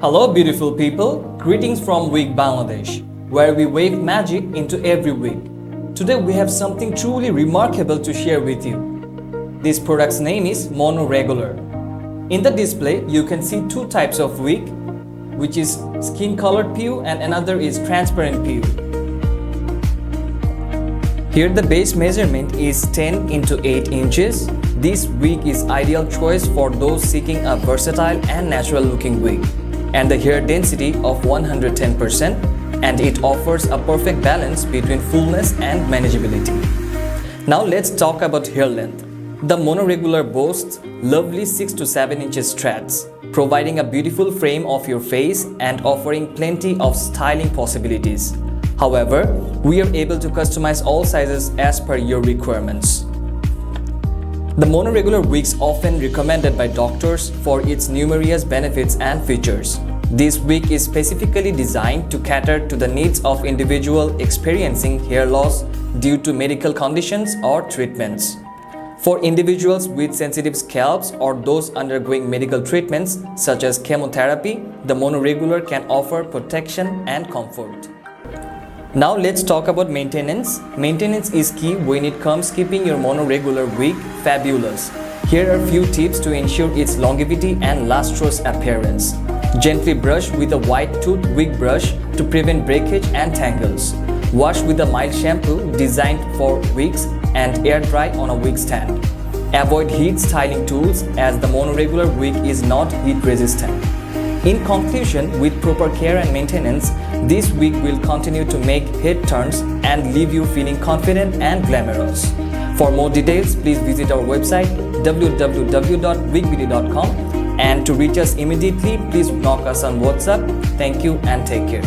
Hello beautiful people, greetings from Wig Bangladesh, where we wave magic into every wig. Today we have something truly remarkable to share with you. This product's name is Monoregular. In the display, you can see two types of wig, which is skin colored PU and another is transparent PU. Here the base measurement is 10 into 8 inches. This wig is ideal choice for those seeking a versatile and natural looking wig, and the hair density of 110%, and it offers a perfect balance between fullness and manageability. Now let's talk about hair length. The Monoregular boasts lovely 6 to 7 inches strands, providing a beautiful frame of your face and offering plenty of styling possibilities. However, we are able to customize all sizes as per your requirements. The Monoregular wigs often recommended by doctors for its numerous benefits and features. This wig is specifically designed to cater to the needs of individuals experiencing hair loss due to medical conditions or treatments. For individuals with sensitive scalps or those undergoing medical treatments such as chemotherapy, the Monoregular can offer protection and comfort. Now let's talk about maintenance. Maintenance is key when it comes keeping your Monoregular wig fabulous. Here are a few tips to ensure its longevity and lustrous appearance. Gently brush with a white tooth wig brush to prevent breakage and tangles. Wash with a mild shampoo designed for wigs and air dry on a wig stand. Avoid heat styling tools as the Monoregular wig is not heat resistant. In conclusion, with proper care and maintenance, this wig will continue to make head turns and leave you feeling confident and glamorous. For more details, please visit our website www.𝘃𝗶𝗿.com, and to reach us immediately, please knock us on WhatsApp. Thank you and take care.